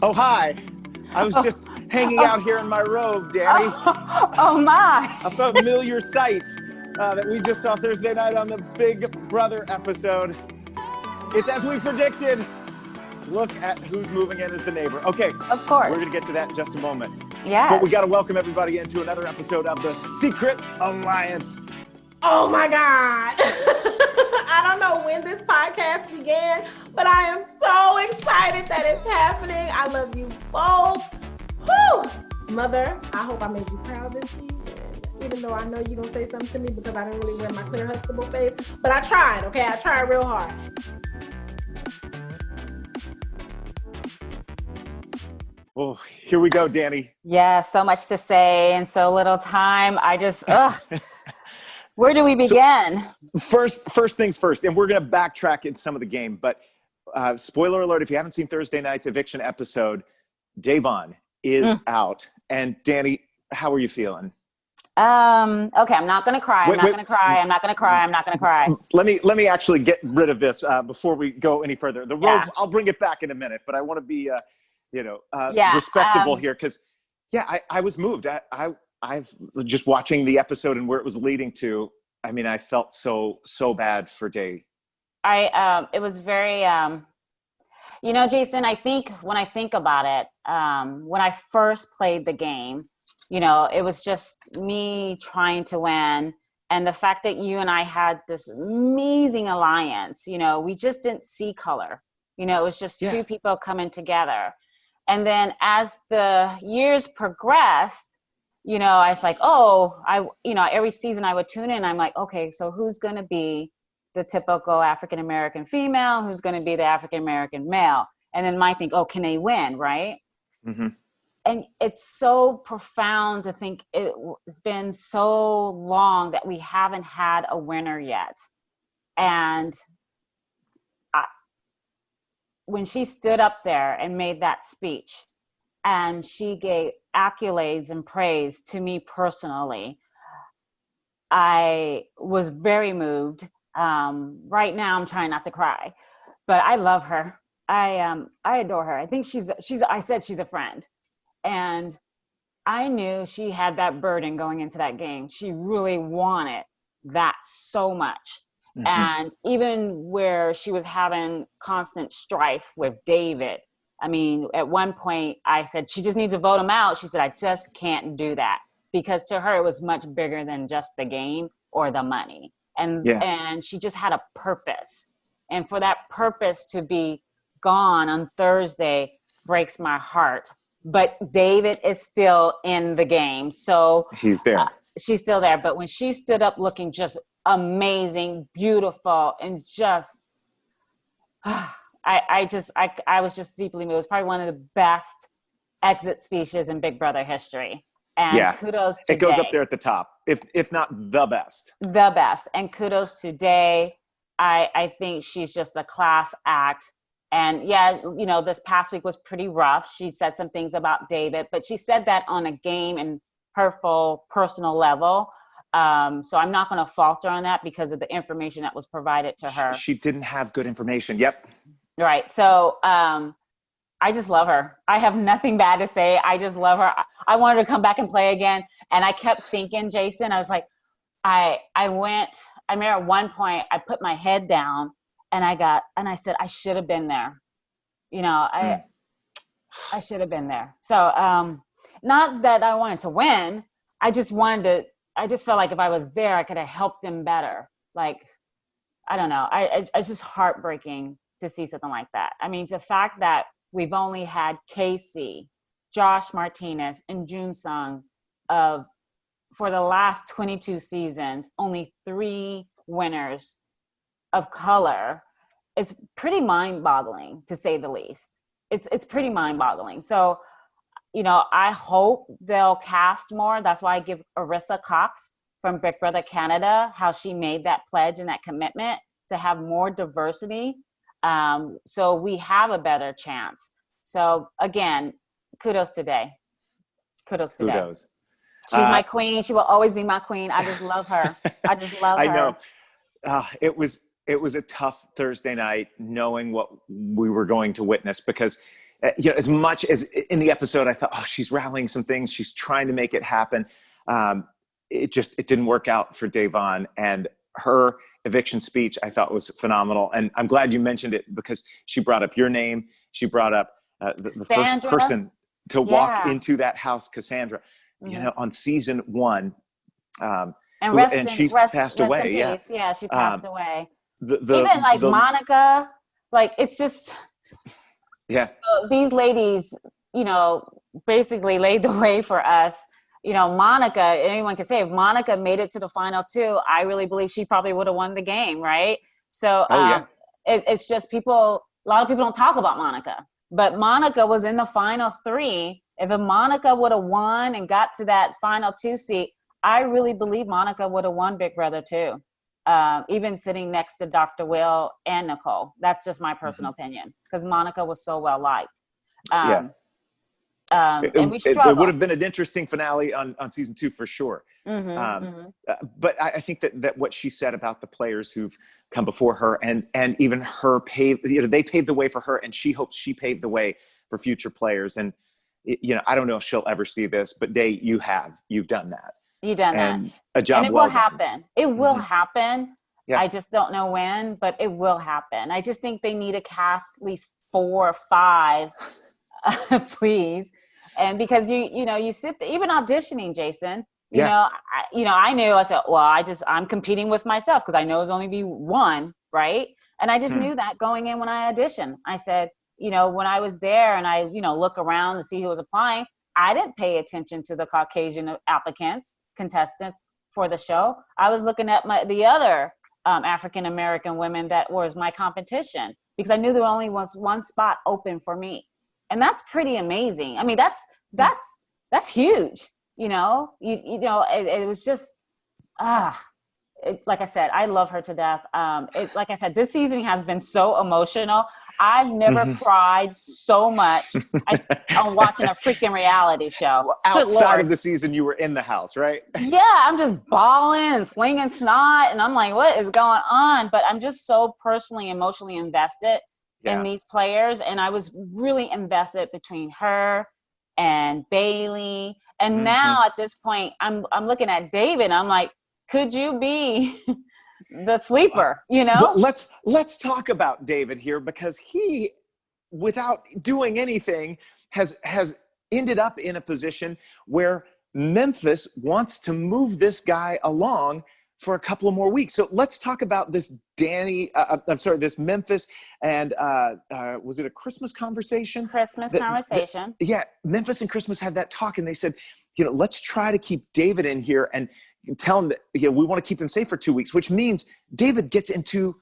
Oh, hi. I was just hanging out here in my robe, Dani. Oh my. A familiar sight that we just saw Thursday night on the Big Brother episode. It's as we predicted. Look at who's moving in as the neighbor. Okay, Of course. we're going to get to that in just a moment. Yeah. But we got to welcome everybody into another episode of The Secret Alliance. Oh my God. I don't know when this podcast began, but I am so excited that it's happening. I love you both. Whew. Mother, I hope I made you proud this season, even though I know you're going to say something to me because I didn't really wear my clear Huxtable face. But I tried, okay? I tried real hard. Oh, here we go, Dani. Yeah, so much to say and so little time. Where do we begin? First things first, and we're going to backtrack in some of the game, but spoiler alert, if you haven't seen Thursday night's Eviction episode, Vonne is out. And Dani, how are you feeling? Okay, I'm not going to cry. I'm not going to cry. Let me actually get rid of this before we go any further. The robe, I'll bring it back in a minute, but I want to be, respectable here because, I was moved. I've just watching the episode and where it was leading to. I mean, I felt so bad for Day. It was very, Jason, I think when I think about it, when I first played the game, it was just me trying to win. And the fact that you and I had this amazing alliance, we just didn't see color. It was just two people coming together. And then as the years progressed, I was like, every season I would tune in. I'm like, okay, so who's going to be the typical African-American female? Who's going to be the African-American male? And then my think, can they win? Right. Mm-hmm. And it's so profound to think it's been so long that we haven't had a winner yet. And when she stood up there and made that speech and she gave accolades and praise to me personally, I was very moved. Right now I'm trying not to cry, but I love her. I adore her. I think I said she's a friend, and I knew she had that burden going into that game. She really wanted that so much. Mm-hmm. And even where she was having constant strife with David, I mean, at one point I said, she just needs to vote him out. She said, I just can't do that, because to her, it was much bigger than just the game or the money. And she just had a purpose. And for that purpose to be gone on Thursday breaks my heart. But David is still in the game. So he's there. She's still there. But when she stood up looking just amazing, beautiful, and just, I was just deeply moved. It was probably one of the best exit speeches in Big Brother history. And kudos to It goes Day. Up there at the top, if not the best. The best. And kudos to Day. I think she's just a class act. And this past week was pretty rough. She said some things about David, but she said that on a game and hurtful personal level. So I'm not going to falter on that because of the information that was provided to her. She didn't have good information. Yep. Right. So I just love her. I have nothing bad to say. I just love her. I wanted her to come back and play again. And I kept thinking, Jason, I was like, I remember at one point I put my head down and I said, I should have been there. I should have been there. So not that I wanted to win. I just felt like if I was there, I could have helped him better. Like, I don't know. It's just heartbreaking to see something like that. I mean, the fact that we've only had Casey, Josh Martinez, and Jun Sung for the last 22 seasons, only 3 winners of color. It's pretty mind-boggling, to say the least. It's pretty mind-boggling. So, I hope they'll cast more. That's why I give Arissa Cox from Big Brother Canada, how she made that pledge and that commitment to have more diversity. So we have a better chance. So again, kudos to Day. Kudos to Day. She's my queen. She will always be my queen. I just love her. I just love her. I know. It was a tough Thursday night knowing what we were going to witness, because as much as in the episode, I thought, oh, she's rallying some things. She's trying to make it happen. It didn't work out for Vonne, and her eviction speech I thought was phenomenal. And I'm glad you mentioned it because she brought up your name. She brought up the first person to walk into that house, Cassandra, on season 1. And she's passed away. Yeah, she passed away. Even like Monica, like it's just these ladies, basically laid the way for us. Monica, anyone can say if Monica made it to the final 2, I really believe she probably would have won the game, right? So it's just a lot of people don't talk about Monica, but Monica was in the final 3. If Monica would have won and got to that final 2 seat, I really believe Monica would have won Big Brother too. Even sitting next to Dr. Will and Nicole. That's just my personal opinion because Monica was so well liked. And we struggled. It would have been an interesting finale on season 2 for sure. But I think that what she said about the players who've come before her and even her they paved the way for her, and she hopes she paved the way for future players. And I don't know if she'll ever see this, but you've done that. You've done and that. A job and it well will done. happen. It will happen. Yeah. I just don't know when, but it will happen. I just think they need to cast at least 4 or 5, please. And because you sit there, even auditioning, Jason, I knew, I said, well, I'm competing with myself because I know it's only be 1, right? And I just knew that going in when I auditioned. I said, when I was there and I, look around to see who was applying, I didn't pay attention to the Caucasian contestants for the show. I was looking at the other African-American women that was my competition because I knew there only was 1 spot open for me. And that's pretty amazing. I mean, that's huge. It was just, like I said, I love her to death. Like I said, this season has been so emotional. I've never cried so much on watching a freaking reality show. Well, outside of the season, you were in the house, right? Yeah, I'm just bawling and slinging snot. And I'm like, what is going on? But I'm just so personally, emotionally invested in these players. And I was really invested between her and Bayleigh. And now at this point, I'm looking at David. I'm like, could you be the sleeper, But let's talk about David here because he, without doing anything, has ended up in a position where Memphis wants to move this guy along for a couple of more weeks. So let's talk about this this Memphis and was it a Christmas conversation? Conversation. Memphis and Christmas had that talk and they said, let's try to keep David in here and tell him that we want to keep him safe for 2 weeks, which means David gets into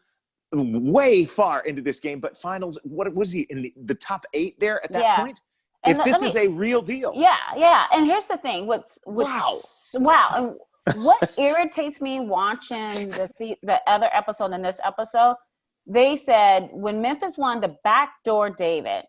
way far into this game, but finals, what was he in the top 8 there at that point? And if this is a real deal. Yeah. And here's the thing. Wow. And what irritates me watching the other episode and this episode, they said when Memphis wanted to backdoor David,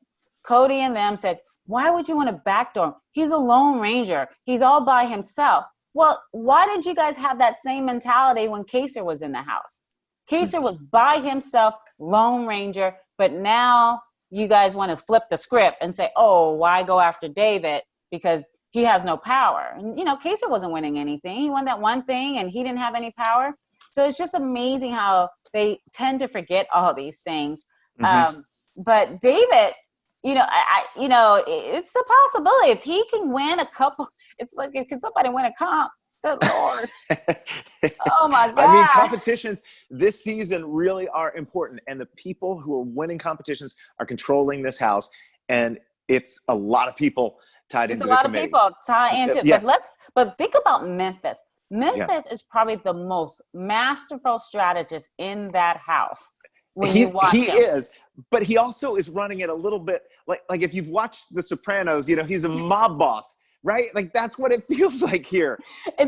Cody and them said, why would you want to backdoor him? He's a lone ranger. He's all by himself. Well, why did you guys have that same mentality when Kaysar was in the house? Kaysar was by himself, Lone Ranger, but now you guys want to flip the script and say, oh, why go after David? Because he has no power. And, Kaysar wasn't winning anything. He won that one thing and he didn't have any power. So it's just amazing how they tend to forget all these things. But David, it's a possibility. If he can win a couple, it's like, can somebody win a comp? Good Lord. Oh my God. I mean, competitions this season really are important. And the people who are winning competitions are controlling this house. And it's a lot of people tied into the committee. It's a lot of people tied into it. But think about Memphis. Memphis is probably the most masterful strategist in that house. He is, but he also is running it a little bit like if you've watched The Sopranos, he's a mob boss, right? Like that's what it feels like here.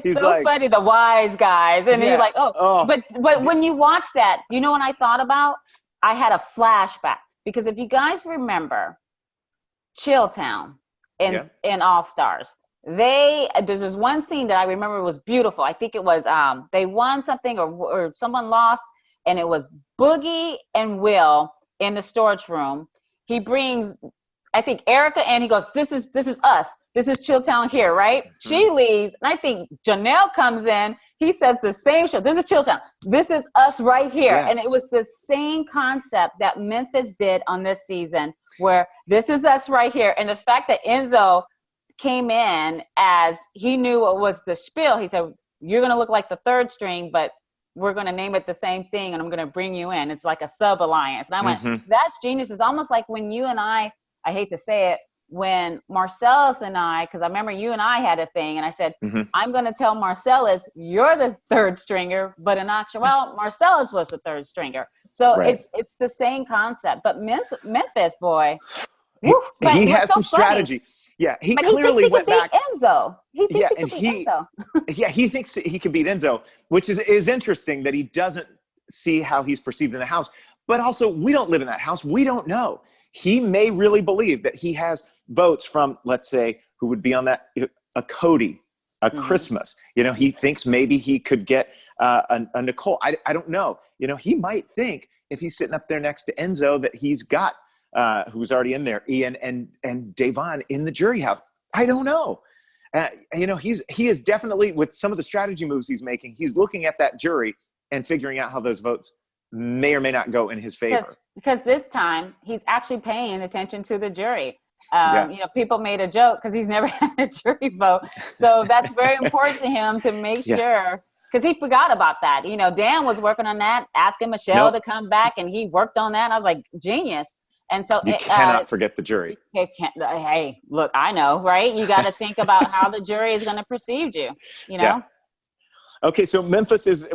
He's so funny, the wise guys, and you're like, but when you watch that, you know what I thought about? I had a flashback because if you guys remember, Chilltown in All Stars, there's this one scene that I remember was beautiful. I think it was they won something or someone lost. And it was Boogie and Will in the storage room. He brings I think Erica and he goes, this is us. This is Chilltown here, right? Mm-hmm. She leaves, and I think Janelle comes in. He says the same show. This is Chilltown. This is us right here. Yeah. And it was the same concept that Memphis did on this season, where this is us right here. And the fact that Enzo came in as he knew what was the spiel. He said, you're going to look like the third string, but we're going to name it the same thing, and I'm going to bring you in. It's like a sub-alliance. And I went, that's genius. It's almost like when you and I hate to say it, when Marcellus and I, because I remember you and I had a thing, and I said, I'm going to tell Marcellus, you're the third stringer, but in actuality, Marcellus was the third stringer. So it's the same concept. But Memphis, boy. He has some strategy. Yeah, he clearly went back. Enzo. He thinks he can beat Enzo. Yeah, he thinks he can beat Enzo, which is interesting that he doesn't see how he's perceived in the house. But also, we don't live in that house. We don't know. He may really believe that he has votes from, let's say, who would be on that, a Cody, a Christmas. He thinks maybe he could get a Nicole. I don't know. He might think if he's sitting up there next to Enzo that he's got who's already in there, Ian and Davon in the jury house. I don't know. He is definitely, with some of the strategy moves he's making, he's looking at that jury and figuring out how those votes may or may not go in his favor. Because this time he's actually paying attention to the jury. People made a joke because he's never had a jury vote. So that's very important to him to make sure, because he forgot about that. Dan was working on that, asking Michelle to come back, and he worked on that. And I was like, genius. And so you cannot forget the jury. Hey, look, I know, right? You got to think about how the jury is going to perceive you, Yeah. Okay, so Memphis is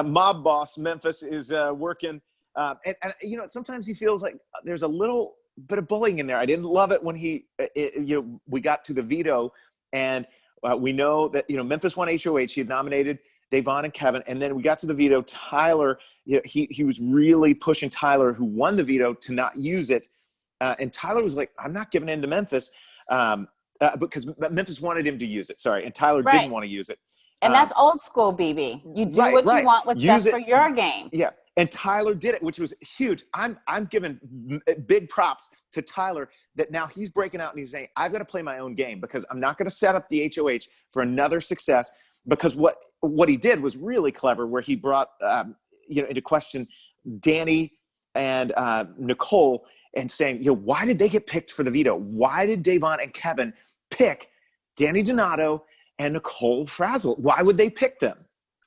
mob boss. Memphis is working. And sometimes he feels like there's a little bit of bullying in there. I didn't love it when we got to the veto, and we know that, Memphis won HOH. He had nominated Davon and Kevin, and then we got to the veto. Tyler, he was really pushing Tyler, who won the veto, to not use it. And Tyler was like, I'm not giving in to Memphis because Memphis wanted him to use it. Sorry. And Tyler didn't want to use it. And that's old school, BB. You do what you want, what's best for your game. Yeah. And Tyler did it, which was huge. I'm giving big props to Tyler that now he's breaking out and he's saying, I've got to play my own game because I'm not going to set up the HOH for another success. Because what he did was really clever, where he brought into question Dani and Nicole, and saying, why did they get picked for the veto? Why did Davon and Kevin pick Dani Donato and Nicole Franzel? Why would they pick them?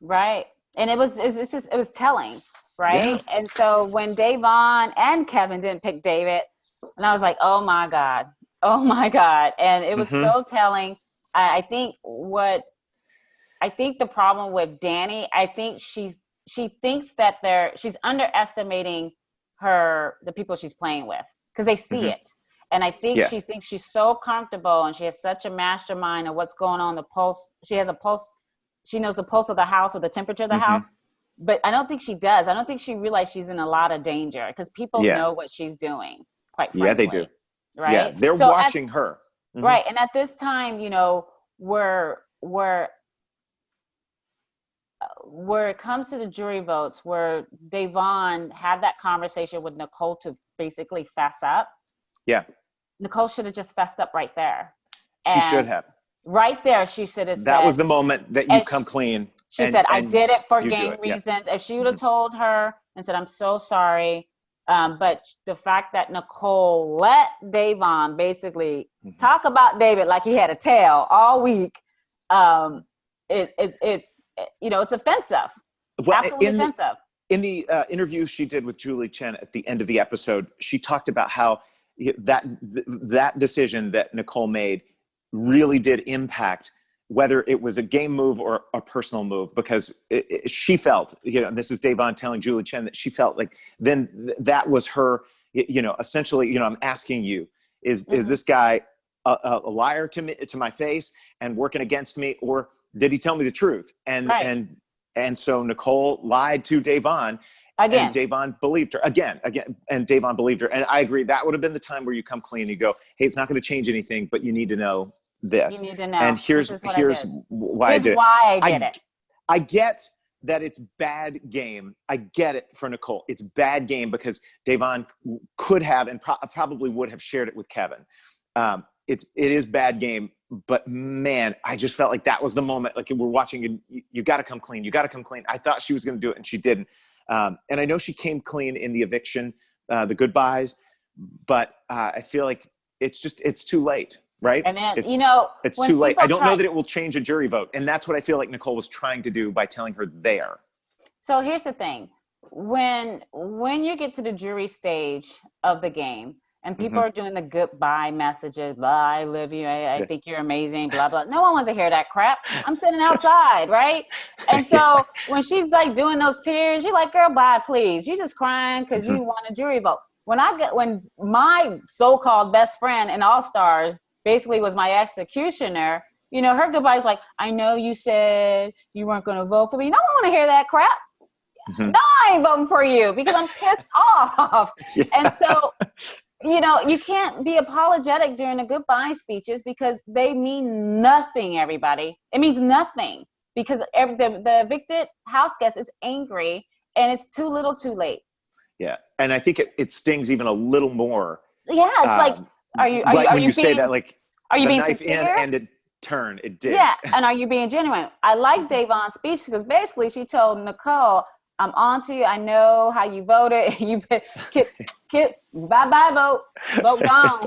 Right, and it was telling, right? Yeah. And so when Davon and Kevin didn't pick David, and I was like, oh my god, and it was so telling. I think the problem with Dani, I think she thinks that she's underestimating the people she's playing with, because they see it. And I think she thinks she's so comfortable, and she has such a mastermind of what's going on, the pulse. She has a pulse. She knows the pulse of the house, or the temperature of the house. But I don't think she does. I don't think she realizes she's in a lot of danger, because people know what she's doing, quite frankly. Yeah, they do. Right? Yeah, they're watching her. Right. And at this time, where it comes to the jury votes, where Davon had that conversation with Nicole to basically fess up. Yeah. Nicole should have just fessed up right there. She should have. Right there, she should have said. That was the moment that you come clean. She said, I did it for game reasons. If she would have told her and said, I'm so sorry. But the fact that Nicole let Davon basically talk about David like he had a tail all week, it's offensive. Well, absolutely offensive. In the interview she did with Julie Chen at the end of the episode, she talked about how that decision that Nicole made really did impact whether it was a game move or a personal move, because she felt, and this is Davon telling Julie Chen, that she felt like then that was her, essentially, I'm asking you, is this guy a liar to me, to my face, and working against me, or did he tell me the truth? And so Nicole lied to Davon. Again. And Davon believed her again, and Davon believed her. And I agree, that would have been the time where you come clean and you go, hey, it's not going to change anything, but you need to know this. You need to know. And here's why I did it. I did it. I get that it's bad game. I get it for Nicole. It's bad game because Devon could have and probably would have shared it with Kevin. It is bad game, but man, I just felt like that was the moment. Like we're watching, you got to come clean. You got to come clean. I thought she was going to do it, and she didn't. And I know she came clean in the eviction, the goodbyes, but I feel like it's too late. Right. And then, it's too late. I don't know that it will change a jury vote. And that's what I feel like Nicole was trying to do by telling her there. So here's the thing. When you get to the jury stage of the game and people are doing the goodbye messages, bye, I love you, I think you're amazing, blah, blah. No one wants to hear that crap. I'm sitting outside, right? And so when she's like doing those tears, you're like, girl, bye, please. You're just crying because you want a jury vote. When my so-called best friend in All Stars basically was my executioner, her goodbye is like, I know you said you weren't going to vote for me. No one want to hear that crap. No, I ain't voting for you because I'm pissed off. Yeah. And so, you can't be apologetic during the goodbye speeches because they mean nothing, everybody. It means nothing because the evicted house guest is angry and it's too little too late. Yeah. And I think it stings even a little more. Yeah. It's like, Are you say that, like, are you the being knife sincere? in and it turned, it did. Yeah, and are you being genuine? I like Devon's speech because basically she told Nicole, I'm on to you. I know how you voted. You bye-bye vote gone.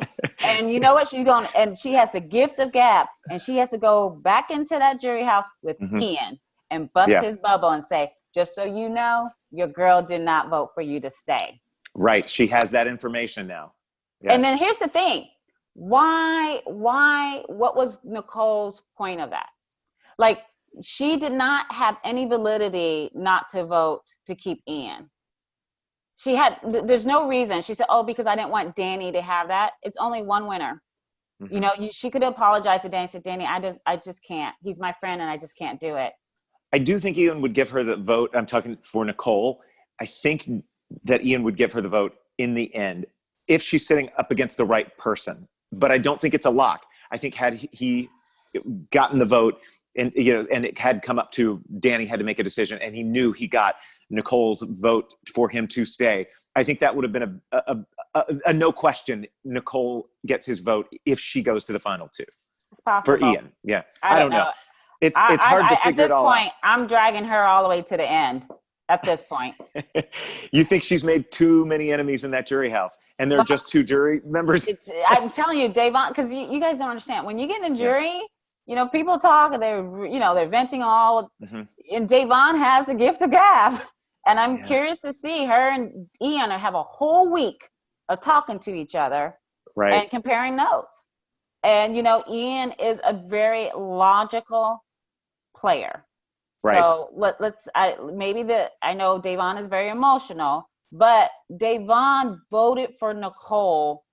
And you know what? And she has the gift of gab, and she has to go back into that jury house with Ian and bust his bubble and say, just so you know, your girl did not vote for you to stay. Right. She has that information now. Yes. And then here's the thing. What was Nicole's point of that? Like, she did not have any validity not to vote to keep Ian. There's no reason. She said, because I didn't want Dani to have that. It's only one winner. She could apologize to Dani and say, Dani, I just can't. He's my friend and I just can't do it. I do think Ian would give her the vote. I'm talking for Nicole. I think that Ian would give her the vote in the end if she's sitting up against the right person. But I don't think it's a lock. I think had he gotten the vote and it had come up to Dani had to make a decision and he knew he got Nicole's vote for him to stay, I think that would have been a no question. Nicole gets his vote if she goes to the final two. It's possible. For Ian. Yeah. I don't know. It's hard to figure it all out. At this point, I'm dragging her all the way to the end. At this point. You think she's made too many enemies in that jury house and they're just two jury members? I'm telling you, Devon, because you guys don't understand. When you get in a jury, people talk and they're venting all. And Devon has the gift of gab. And I'm curious to see her and Ian have a whole week of talking to each other and comparing notes. And, Ian is a very logical player. Right. So I know Devon is very emotional, but Devon voted for Nicole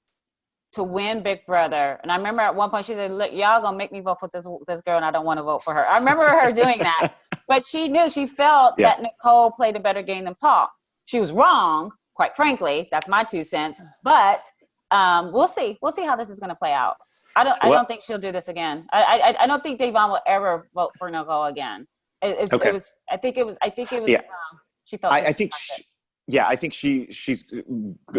to win Big Brother. And I remember at one point she said, look, y'all gonna make me vote for this girl and I don't want to vote for her. I remember her doing that, but she felt that Nicole played a better game than Paul. She was wrong, quite frankly. That's my 2 cents, but we'll see. We'll see how this is going to play out. I don't think she'll do this again. I don't think Devon will ever vote for Nicole again. I think it was. She felt. I think she's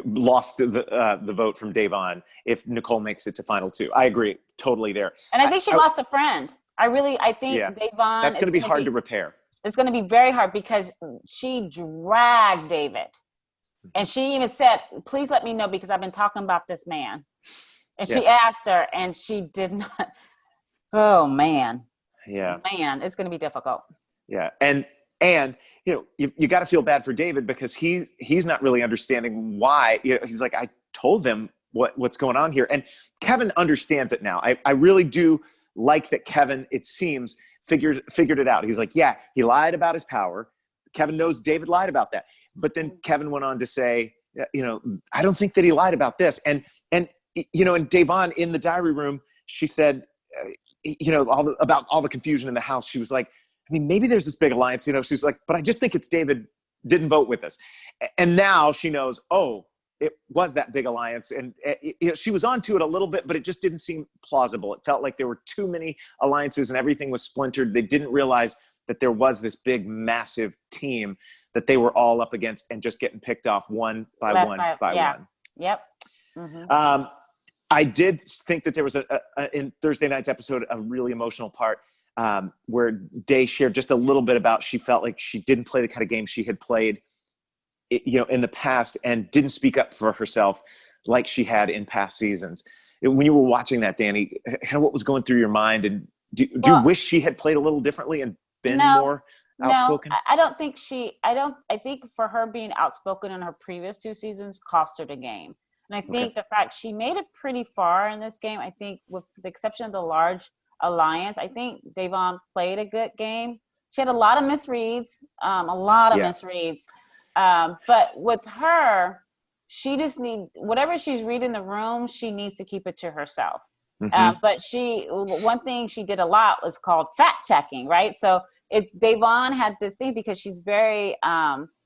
lost the vote from Devon if Nicole makes it to final two. I agree totally there. And I think she lost a friend. I think Devon. That's going to be hard to repair. It's going to be very hard because she dragged David, and she even said, "Please let me know because I've been talking about this man." And she asked her, and she did not. Oh man. Yeah, man, it's going to be difficult. Yeah, and you got to feel bad for David because he's not really understanding why. He's like, I told them what's going on here, and Kevin understands it now. I really do like that Kevin, it seems, figured it out. He's like, yeah, he lied about his power. Kevin knows David lied about that, but then Kevin went on to say, I don't think that he lied about this, and Devon in the diary room, she said. About all the confusion in the house. She was like, I mean, maybe there's this big alliance, she's like, but I just think it's David didn't vote with us. And now she knows, it was that big alliance. And she was onto it a little bit, but it just didn't seem plausible. It felt like there were too many alliances and everything was splintered. They didn't realize that there was this big, massive team that they were all up against and just getting picked off one by one. Yep. Mm-hmm. I did think that there was in Thursday night's episode, a really emotional part where Day shared just a little bit about she felt like she didn't play the kind of game she had played, in the past, and didn't speak up for herself like she had in past seasons. When you were watching that, Dani, kind of what was going through your mind, and do you wish she had played a little differently and been more outspoken? No, I don't think I think for her being outspoken in her previous 2 seasons cost her the game. And I think the fact she made it pretty far in this game, I think with the exception of the large alliance, I think Devon played a good game. She had a lot of misreads, misreads. But with her, she just whatever she's reading in the room, she needs to keep it to herself. Mm-hmm. But one thing she did a lot was called fact checking, right? So Devon had this thing because she's very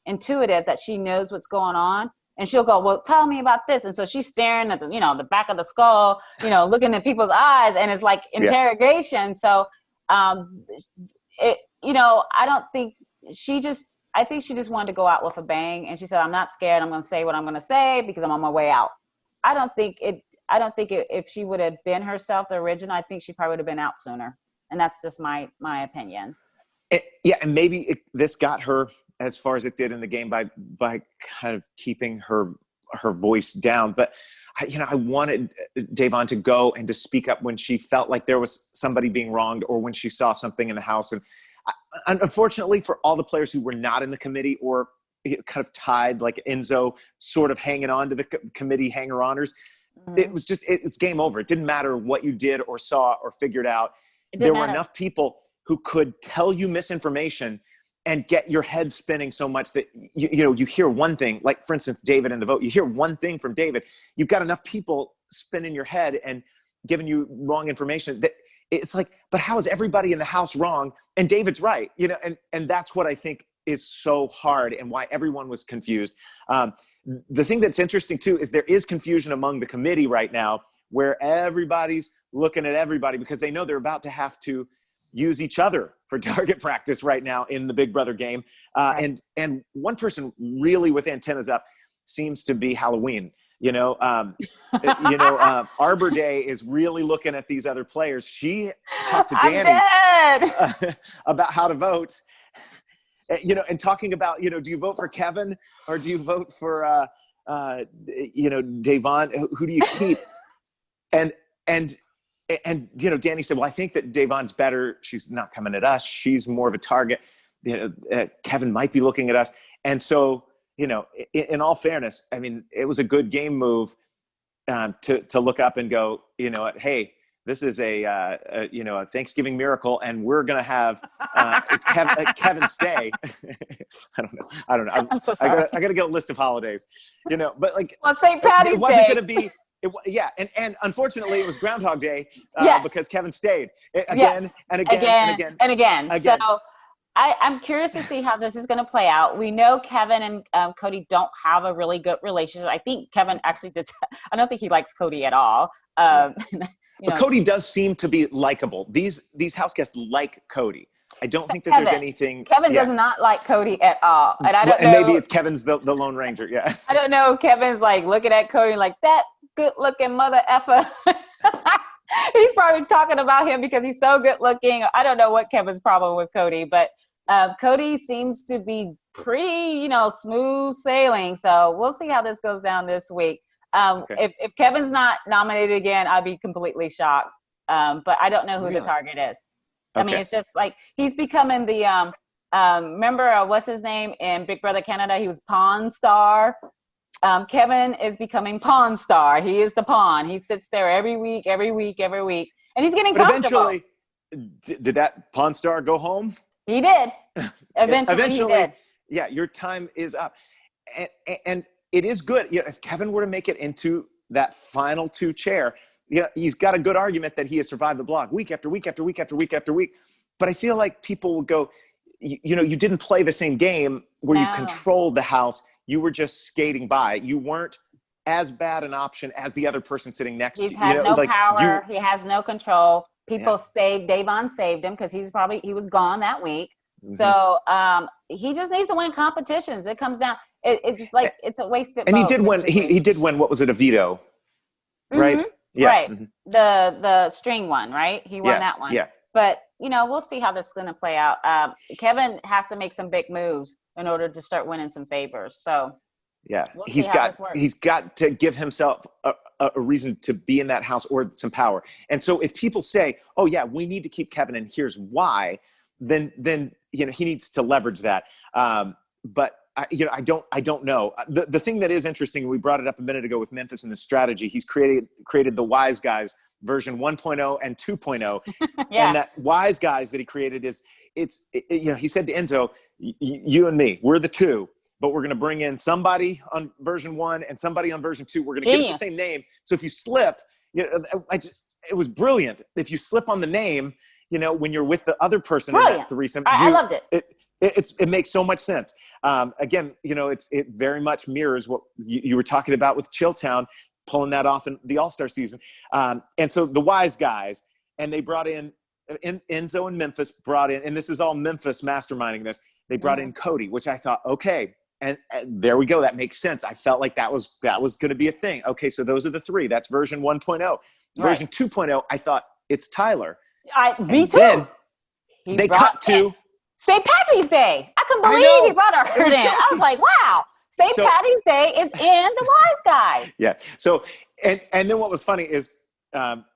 intuitive that she knows what's going on. And she'll go, well, tell me about this. And so she's staring at the back of the skull, looking at people's eyes, and it's like interrogation. So, I don't think I think she just wanted to go out with a bang. And she said, I'm not scared. I'm going to say what I'm going to say because I'm on my way out. I don't think if she would have been herself, the original, I think she probably would have been out sooner. And that's just my opinion. And maybe this got her as far as it did in the game by kind of keeping her voice down. But I wanted Devon to go and to speak up when she felt like there was somebody being wronged or when she saw something in the house. And unfortunately for all the players who were not in the committee or kind of tied, like Enzo, sort of hanging on to the committee hanger-oners, it's game over. It didn't matter what you did or saw or figured out. There were enough people who could tell you misinformation and get your head spinning so much that you hear one thing, like for instance, David in the vote, you hear one thing from David, you've got enough people spinning your head and giving you wrong information that it's like, but how is everybody in the house wrong? And David's right, and that's what I think is so hard and why everyone was confused. The thing that's interesting too, is there is confusion among the committee right now where everybody's looking at everybody because they know they're about to have to use each other for target practice right now in the Big Brother game. And one person really with antennas up seems to be Halloween. Arbor Day is really looking at these other players. She talked to Dani about how to vote, and talking about, do you vote for Kevin or do you vote for, Devon? Who do you keep? And Dani said, well, I think that Devon's better. She's not coming at us. She's more of a target. Kevin might be looking at us. And so, in all fairness, I mean, it was a good game move to look up and go, hey, this is a Thanksgiving miracle, and we're going to have Kevin stay. I don't know. I'm so sorry. I got to get a list of holidays, but like, well, St. Patty's Day. It wasn't going to be. And unfortunately, it was Groundhog Day because Kevin stayed again and again. So I'm curious to see how this is going to play out. We know Kevin and Cody don't have a really good relationship. I think Kevin actually did. I don't think he likes Cody at all. But Cody does seem to be likable. These house guests like Cody. I don't think that there's anything. Kevin does not like Cody at all, and I don't know. And maybe Kevin's the Lone Ranger. Yeah. I don't know. Kevin's like looking at Cody like that good-looking mother effer. He's probably talking about him because he's so good-looking. I don't know what Kevin's problem with Cody, but Cody seems to be pretty, smooth sailing. So we'll see how this goes down this week. If Kevin's not nominated again, I'd be completely shocked. But I don't know who the target is. I mean, it's just like he's becoming the remember what's his name in Big Brother Canada? He was Pawn Star. Kevin is becoming Pawn Star. He is the pawn. He sits there every week, and he's getting comfortable. Eventually, did that Pawn Star go home? He did. Eventually, he did. Yeah, your time is up, and it is good. If Kevin were to make it into that final 2 chair, he's got a good argument that he has survived the block week after week after week after week after week. But I feel like people will go, you didn't play the same game where you controlled the house. You were just skating by. You weren't as bad an option as the other person sitting next to you. He's had no power. He has no control. People saved, Devon saved him because he was gone that week. So he just needs to win competitions. It comes down. It's like it's a wasted. And vote, he did win. He did win. What was it? A veto, right? Yeah. Right. The string one, right? He won that one. Yeah. But we'll see how this is going to play out. Kevin has to make some big moves in order to start winning some favors. So yeah, we'll he's got to give himself a reason to be in that house or some power. And so if people say, "Oh yeah, we need to keep Kevin," and here's why, then he needs to leverage that. But I don't know. The thing that is interesting, we brought it up a minute ago with Memphis and the strategy. He's created the Wise Guys version 1.0 and 2.0. Yeah. And that Wise Guys that he created he said to Enzo, you and me, we're the two, but we're going to bring in somebody on version 1 and somebody on version 2. We're going to give it the same name. So if you slip, it was brilliant. If you slip on the name, when you're with the other person in that threesome, I loved it. It makes so much sense. Again, it very much mirrors what you were talking about with Chilltown, pulling that off in the All-Star season. And so the Wise Guys, and they brought in Enzo and Memphis brought in, and this is all Memphis masterminding this. They brought in Cody, which I thought, okay, and there we go. That makes sense. I felt like that was going to be a thing. Okay, so those are the three. That's version 1.0. Version 2.0, I thought it's Tyler. Me too. They cut to St. Patty's Day. I couldn't believe he brought her in. I was like, wow. St. Patty's Day is in the Wise Guys. Yeah. So, and then what was funny is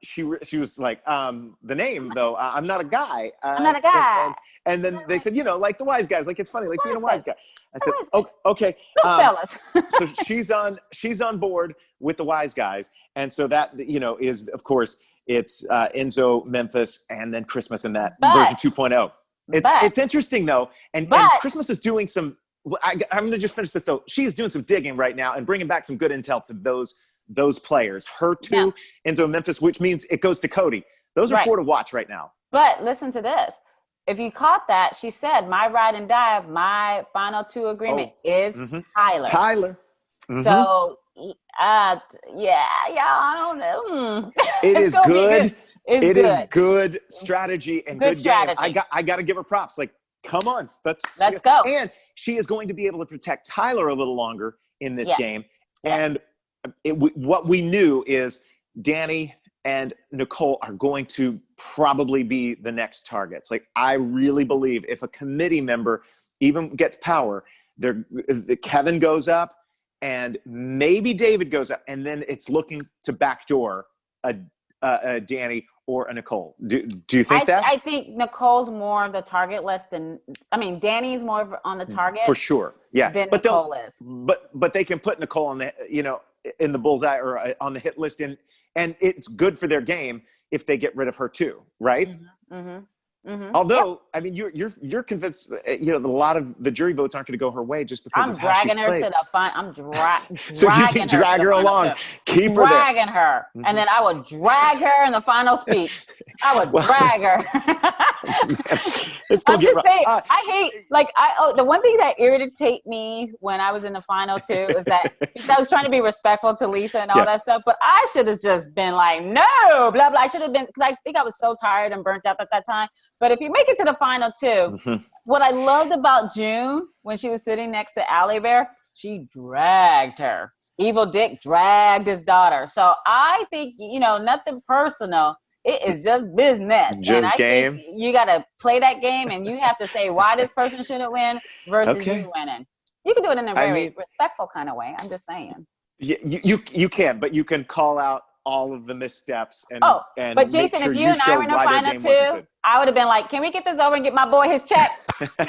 she was like, the name though, I'm not a guy. I'm not a guy. And then they said, like the Wise Guys, like it's funny, like being a wise guy. I said, okay. Fellas. So she's on board with the Wise Guys. And so that, is of course it's Enzo, Memphis, and then Christmas in that version 2.0. It's interesting though. And Christmas is doing some, I'm going to just finish this though. She is doing some digging right now and bringing back some good intel to those players. Her two, Enzo, Memphis, which means it goes to Cody. Those are 4 to watch right now. But listen to this. If you caught that, she said, my ride and die, my final 2 agreement is Tyler. Mm-hmm. So, I don't know. It is good. It is good strategy and good strategy. Game. I got to give her props. Like, come on, let's go. And she is going to be able to protect Tyler a little longer in this game. Yes. And what we knew is Dani and Nicole are going to probably be the next targets. Like, I really believe if a committee member even gets power, Kevin goes up and maybe David goes up, and then it's looking to backdoor a Dani or a Nicole. Do you think that? I think Nicole's more the target list than – Dani's more on the target. For sure, yeah. Than Nicole is. But they can put Nicole on the in the bullseye or on the hit list, and it's good for their game if they get rid of her too, right? Mm-hmm. Mm-hmm. Mm-hmm. Although, you're convinced, a lot of the jury votes aren't going to go her way just because of how she's played. I'm dragging her to the fun. I'm dragging so you can drag her along, keep her dragging her, and then I would drag her in the final speech. I would drag her. I'm just saying. I hate the one thing that irritated me when I was in the final too is that I was trying to be respectful to Lisa and all that stuff, but I should have just been like, no, blah blah. I should have been, because I think I was so tired and burnt out at that time. But if you make it to the final 2, what I loved about June when she was sitting next to Allie Bear, she dragged her. Evil Dick dragged his daughter. So I think, nothing personal. It is just business. Just game. Think you got to play that game, and you have to say why this person shouldn't win versus you winning. You can do it in a very respectful kind of way. I'm just saying. You can, but you can call out all of the missteps and but Jason, if you and I were in the final 2, I would have been like, can we get this over and get my boy his check? Because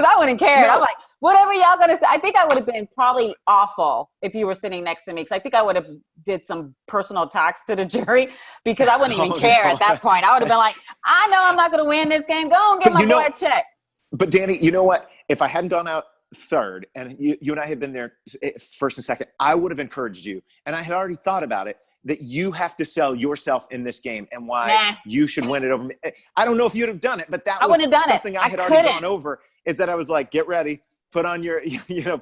I wouldn't care. I'm like, whatever y'all gonna say. I think I would have been probably awful if you were sitting next to me, because I think I would have did some personal attacks to the jury, because I wouldn't even care at that point. I would have been like, I know I'm not gonna win this game. Go and get my boy a check. But Dani, you know what? If I hadn't gone out third and you and I had been there first and second, I would have encouraged you, and I had already thought about it, that you have to sell yourself in this game and why you should win it over me. I don't know if you'd have done it, but that was something I had already gone over, is that I was like, get ready. put on your,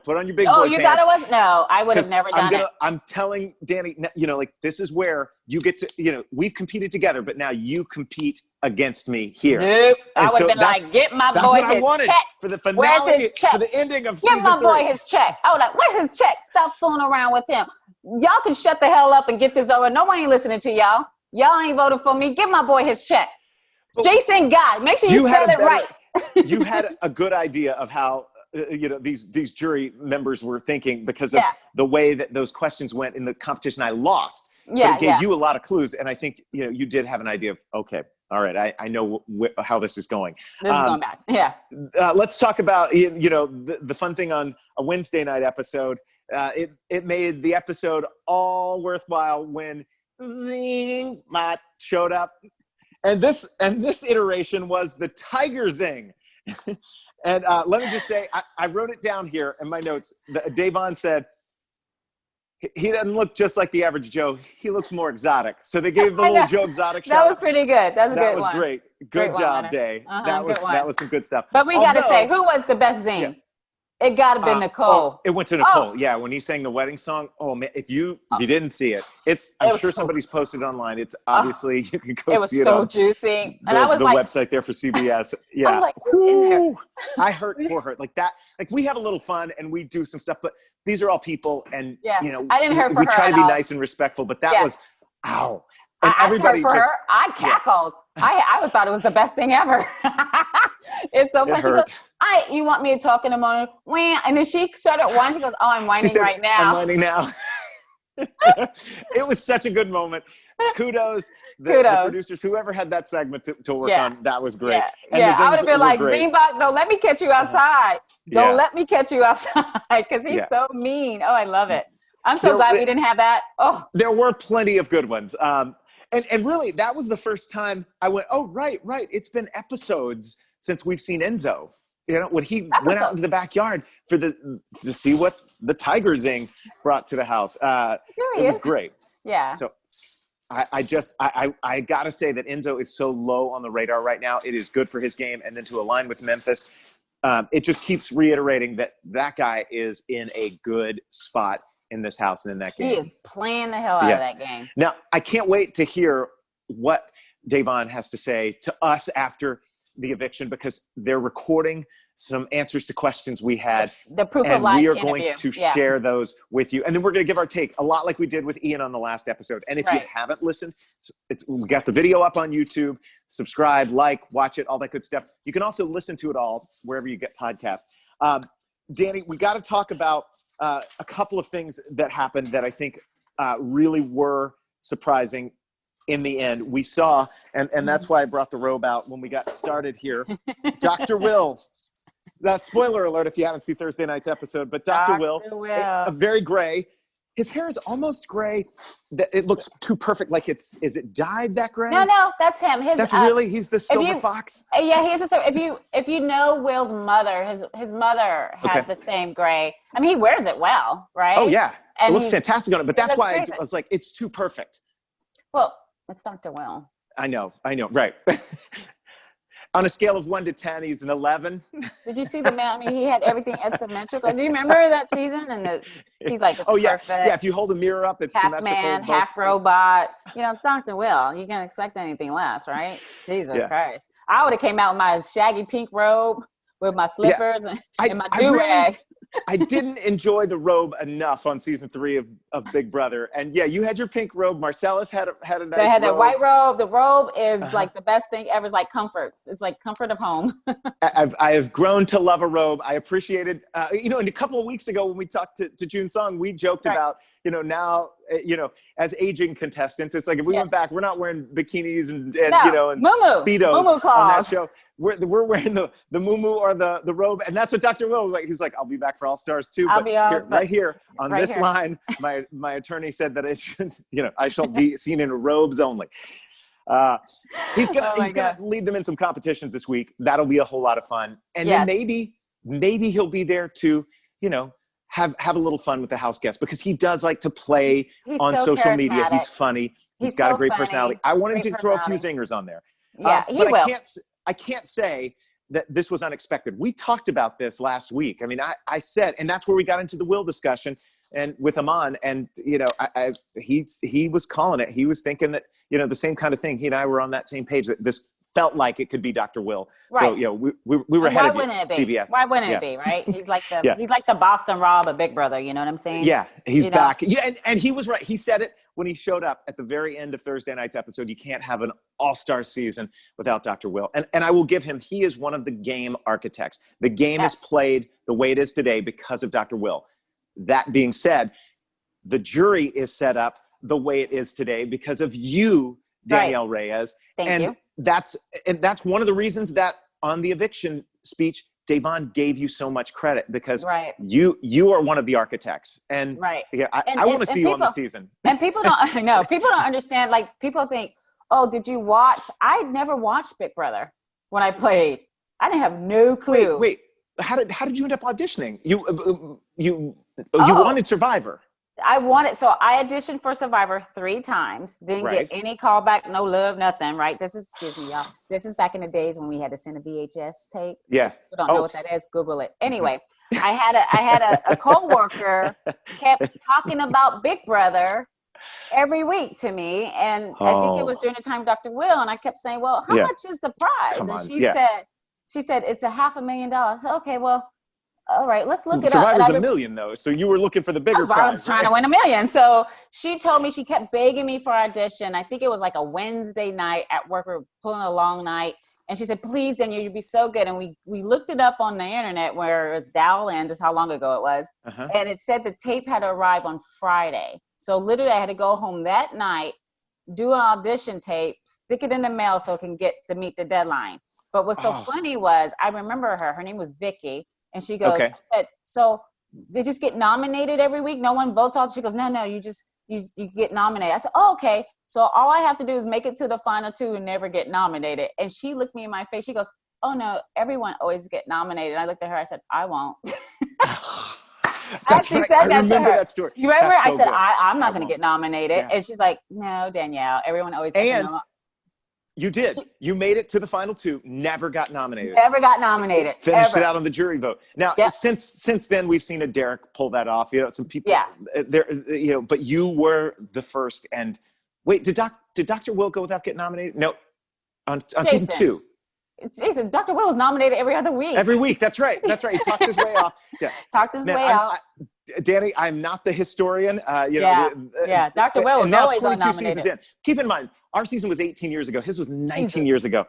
put on your big boy Oh, you pants. thought it was? No, I would have never done it. I'm telling Dani, like this is where you get to, we've competed together, but now you compete against me here. Nope. And I would have been like, get my boy his check. For the finale, Where's his check? for the ending of Give season my 3. boy his check. I was like, where's his check? Stop fooling around with him. Y'all can shut the hell up and get this over. No one ain't listening to y'all. Y'all ain't voting for me. Give my boy his check. But Jason God. Make sure you spell it right. You had a good idea of how these jury members were thinking because of the way that those questions went in the competition. I lost. Yeah, but it gave you a lot of clues, and I think you did have an idea of all right, I know how this is going. This is going back. Yeah. Let's talk about the fun thing on a Wednesday night episode. It made the episode all worthwhile when Zing Mott showed up, and this iteration was the Tiger Zing. And let me just say, I wrote it down here in my notes. Davon said, he doesn't look just like the average Joe. He looks more exotic. So they gave the little Joe Exotic shot. That was pretty good. That's a good one. That was great. Good job, Day. That was some good stuff. But we got to say, who was the best Zing? Yeah. It got to be Nicole. It went to Nicole. Yeah, when he sang the wedding song. Oh man, if you didn't see it, I'm sure somebody's posted online. It's obviously you can go see it. It was so juicy, and I was the like, website there for CBS. Yeah, I was like, who's in there? I hurt for her like that. Like we have a little fun and we do some stuff, but these are all people, and I didn't hurt for her. We try to be nice and respectful, but that was ow. And everybody hurt for her. I cackled. I thought it was the best thing ever. It's so funny. She goes, you want me to talk in the morning? And then she started whining. She goes, oh, I'm whining right now. I'm whining now. It was such a good moment. Kudos. The producers, whoever had that segment to work on, that was great. Yeah, I would have been like, Zimbach, don't let me catch you outside. Don't let me catch you outside because he's so mean. Oh, I love it. I'm so glad we didn't have that. Oh, there were plenty of good ones. And really, that was the first time I went, oh, right. It's been episodes since we've seen Enzo. When he went out into the backyard to see what the Tiger Zing brought to the house. It was great. Yeah. So I got to say that Enzo is so low on the radar right now. It is good for his game. And then to align with Memphis, it just keeps reiterating that guy is in a good spot in this house and in that game. He is playing the hell out of that game. Now, I can't wait to hear what Davon has to say to us after the eviction because they're recording some answers to questions we had. The proof of life we are interview. going to share those with you. And then we're going to give our take a lot like we did with Ian on the last episode. And if you haven't listened, we got the video up on YouTube. Subscribe, watch it, all that good stuff. You can also listen to it all wherever you get podcasts. Dani, we got to talk about a couple of things that happened that I think really were surprising in the end. We saw, and that's why I brought the robe out when we got started here, Dr. Will. Spoiler alert if you haven't seen Thursday night's episode, but Dr. Will, very gray. His hair is almost gray. It looks too perfect. Like is it dyed that gray? No, that's him. He's the silver fox. Yeah, he's if you know Will's mother, his mother had the same gray. I mean, he wears it well, right? Oh yeah, and it looks fantastic on it. But that's why I was like, it's too perfect. Well, it's Dr. Will. I know, right. On a scale of 1 to 10, he's an 11. Did you see the man? I mean, he had everything symmetrical. Do you remember that season? And he's like, it's perfect. Yeah, if you hold a mirror up, it's half symmetrical. Half man, half robot. It's Dr. Will. You can't expect anything less, right? Jesus Christ. I would have came out in my shaggy pink robe with my slippers and my do-rag. I didn't enjoy the robe enough on season 3 of Big Brother. And you had your pink robe. Marcellus had a nice robe. They had that white robe. The robe is like the best thing ever. It's like comfort. It's like comfort of home. I have grown to love a robe. I appreciated, and a couple of weeks ago when we talked to June Song, we joked about, now, as aging contestants, it's like if we went back, we're not wearing bikinis and Speedos on that show. We're wearing the muumuu or the robe, and that's what Dr. Will was like. He's like, I'll be back for All Stars too. But right here on this line, my attorney said that it should, I shall be seen in robes only. He's gonna lead them in some competitions this week. That'll be a whole lot of fun, and then maybe he'll be there to have a little fun with the house guests because he does like to play on social media. He's funny. He's got a great personality. I want him to throw a few zingers on there. Yeah, he will. I can't say that this was unexpected. We talked about this last week. I mean, I said, and that's where we got into the will discussion and with Amon, and he was calling it. He was thinking that the same kind of thing. He and I were on that same page, that this felt like it could be Dr. Will. Right. So we were ahead of you, CBS. Why wouldn't it be, right? He's like the Boston Rob of Big Brother. You know what I'm saying? Yeah, he's back. Yeah, and he was right. He said it when he showed up at the very end of Thursday night's episode. You can't have an all-star season without Dr. Will. And I will give him, he is one of the game architects. The game is played the way it is today because of Dr. Will. That being said, the jury is set up the way it is today because of you, Danielle Reyes. Thank you. That's one of the reasons that on the eviction speech, Devon gave you so much credit, because you are one of the architects. And I want to see you on the season. And people don't understand. Like, people think, oh, did you watch? I never watched Big Brother when I played. I didn't have no clue. Wait. How did you end up auditioning? You wanted Survivor. I auditioned for Survivor 3 times. Didn't get any callback, no love, nothing, right? Excuse me, y'all. This is back in the days when we had to send a VHS tape. Yeah. You don't know what that is, Google it. Anyway, I had a coworker kept talking about Big Brother every week to me. And I think it was during the time of Dr. Will. And I kept saying, well, how much is the prize? And she said, it's $500,000. I said, okay, well, all right, let's look it up. Survivor's $1 million, though. So you were looking for the bigger prize. I was trying to win $1 million. So she told me, she kept begging me for audition. I think it was like a Wednesday night at work. We were pulling a long night. And she said, please, Danielle, you'd be so good. And we looked it up on the internet where it's Dowell, and this is how long ago it was. And it said the tape had to arrive on Friday. So literally I had to go home that night, do an audition tape, stick it in the mail so it can get to meet the deadline. But what's so funny was, I remember her name was Vicky. And she goes, I said, so they just get nominated every week? No one votes out? She goes, no, you get nominated. I said, oh, okay. So all I have to do is make it to the final 2 and never get nominated. And she looked me in my face. She goes, oh no, everyone always get nominated. And I looked at her, I said, I won't. I said that to her. That story. You remember? I said, I'm not going to get nominated. Yeah. And she's like, no, Danielle, everyone always gets nominated. You did. You made it to the final 2. Never got nominated. Never got nominated. Finished it out on the jury vote. Now, since then, we've seen a Derek pull that off. Some people. There. But you were the first. And wait, did Dr. Will go without getting nominated? No, on season 2. Jason, Dr. Will is nominated every other week. Every week. That's right. He talked his way off. Yeah. Talked his way out. Dani, I'm not the historian. Dr. Will is always 22 seasons in. Keep in mind, our season was 18 years ago. His was 19 years ago.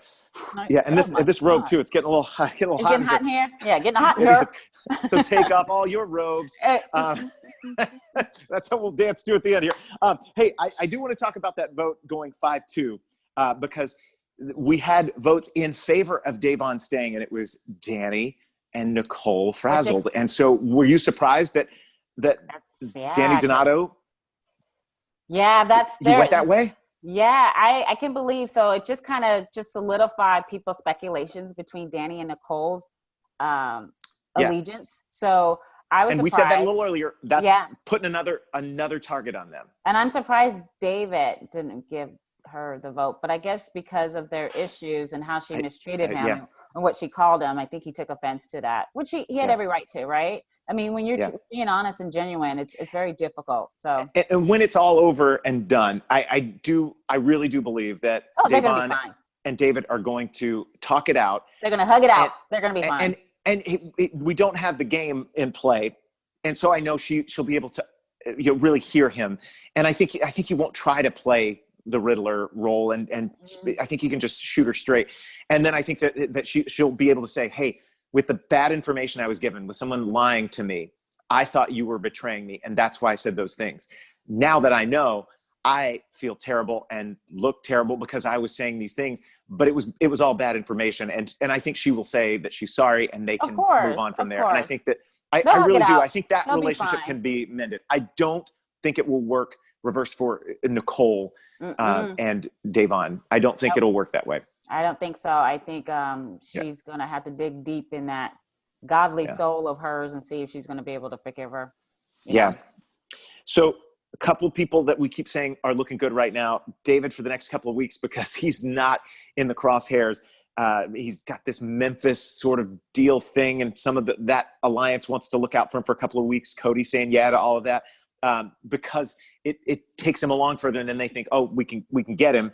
Yeah, and this robe too. It's getting a little hot. It's getting hot in here. Yeah, getting hot in here. So take off all your robes. That's how we'll dance to at the end here. Hey, I do want to talk about that vote going 5-2 because we had votes in favor of Devon staying, and it was Dani and Nicole frazzled. And so were you surprised that Dani Donato? Yeah, you went that way? Yeah, I can believe so. It just kind of solidified people's speculations between Dani and Nicole's allegiance. So I was surprised. We said that a little earlier. That's putting another target on them. And I'm surprised David didn't give her the vote, but I guess because of their issues and how she mistreated him and what she called him, I think he took offense to that, which he had every right to, right? I mean, when you're being honest and genuine, it's very difficult. So, and when it's all over and done, I really do believe that Devon and David are going to talk it out. They're going to hug it out. They're going to be fine. And we don't have the game in play, and so I know she'll be able to really hear him. And I think he won't try to play the Riddler role, and I think he can just shoot her straight. And then I think that she'll be able to say, hey, with the bad information I was given, with someone lying to me, I thought you were betraying me, and that's why I said those things. Now that I know, I feel terrible and look terrible because I was saying these things, but it was all bad information. And I think she will say that she's sorry, and they can move on from there. And I think that I really do. I think that relationship can be mended. I don't think it will work reverse for Nicole and Devon. I don't think it'll work that way. I don't think so. I think she's going to have to dig deep in that godly soul of hers and see if she's going to be able to forgive her. Yeah. So a couple of people that we keep saying are looking good right now. David for the next couple of weeks because he's not in the crosshairs. He's got this Memphis sort of deal thing, and some of that alliance wants to look out for him for a couple of weeks. Cody saying yeah to all of that because it takes him along further, and then they think, oh, we can get him.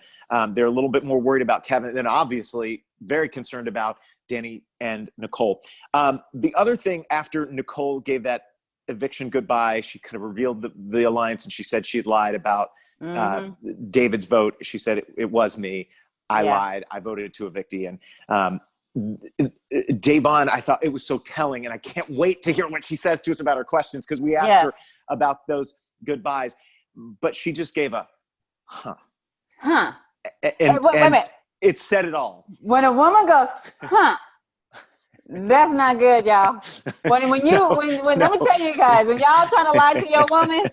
They're a little bit more worried about Kevin, and obviously very concerned about Dani and Nicole. The other thing, after Nicole gave that eviction goodbye, she kind of revealed the alliance, and she said she had lied about David's vote. She said it was me. I lied. I voted to evict Ian. Davon, I thought it was so telling, and I can't wait to hear what she says to us about her questions, because we asked her about those goodbyes, but she just gave a and wait a minute. It said it all. When a woman goes, that's not good, y'all. When let me tell you guys, when y'all trying to lie to your woman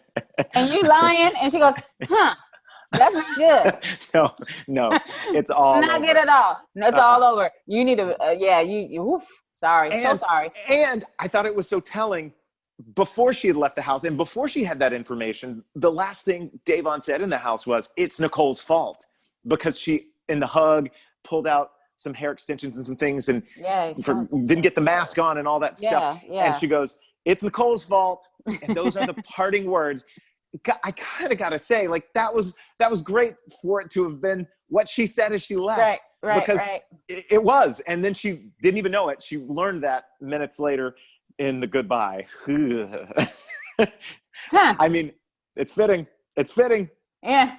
and you lying and she goes, that's not good. No, it's all not over. good at all. No, it's all over. You need to, sorry, so sorry. And I thought it was so telling. Before she had left the house and before she had that information, the last thing Davon said in the house was, it's Nicole's fault, because she, in the hug, pulled out some hair extensions and some things and didn't get the mask on and all that stuff. And she goes, it's Nicole's fault. And those are the parting words. I kind of got to say, like, that was great for it to have been what she said as she left. Right. Because it was. And then she didn't even know it. She learned that minutes later in the goodbye. I mean, it's fitting. Yeah.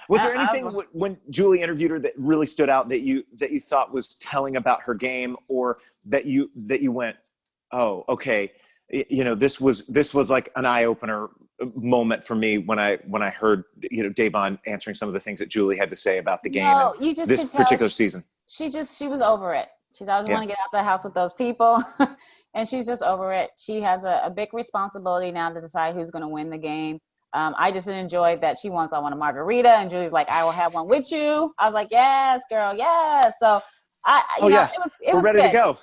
Was there anything when Julie interviewed her that really stood out that you thought was telling about her game, or that you went, oh, okay, this was like an eye opener moment for me when I heard Davon answering some of the things that Julie had to say about the game and this particular season. She was over it. She's always want to get out the house with those people, and she's just over it. She has a big responsibility now to decide who's going to win the game. I just enjoyed that I want a margarita, and Julie's like, I will have one with you. I was like, yes, girl, yes. So it was We're ready good. to go.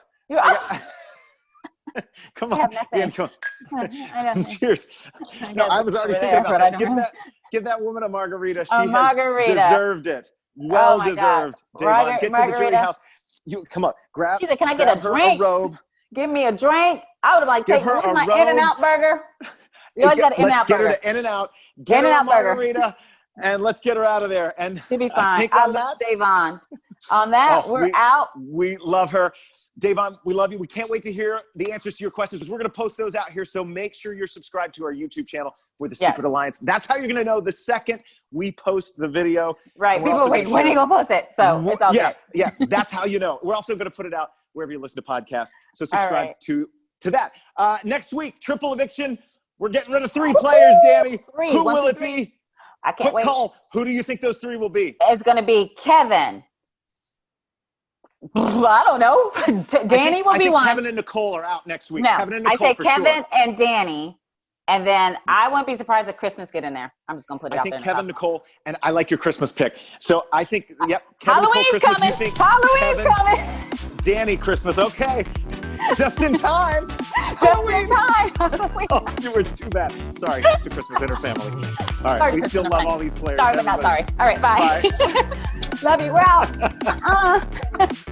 Come on, Dan, come on. Cheers. No, I was already thinking about that. Give that woman a margarita. She has deserved it. Well deserved. Davon, get to the Julie house. You come on, grab. She said, "Can I get a drink? A robe. Give me a drink." I would like take my In-N-Out burger. You always got an In-N-Out burger. Let's get her to In-N-Out. Get her a margarita, and let's get her out of there. And she'll be fine. I love Davon. On that, we're out. We love her. Davon, we love you. We can't wait to hear the answers to your questions. We're going to post those out here, so make sure you're subscribed to our YouTube channel for the Secret Alliance. That's how you're going to know the second we post the video. Right. People wait, when are you going to post it? So it's all good. Yeah, that's how you know. We're also going to put it out wherever you listen to podcasts, so subscribe to that. Next week, triple eviction. We're getting rid of 3 players, Dani. 3. Who will it be? I can't wait. Call. Who do you think those 3 will be? It's going to be Kevin. I don't know. Dani will be one. Kevin and Nicole are out next week. No, Kevin and Nicole, I say Kevin and Dani, and then I wouldn't be surprised if Christmas get in there. I'm just gonna put it out there. I think Kevin, Nicole, and I like your Christmas pick. So I think, Kevin, Halloween's Nicole, Christmas. coming. You think Halloween's Kevin, coming. Dani, Christmas. Okay, just in time. Just in time. Oh, you were too bad. Sorry to Christmas and her family. All right, we still love all these players. Sorry, but not sorry. All right, bye. Love you. We're out.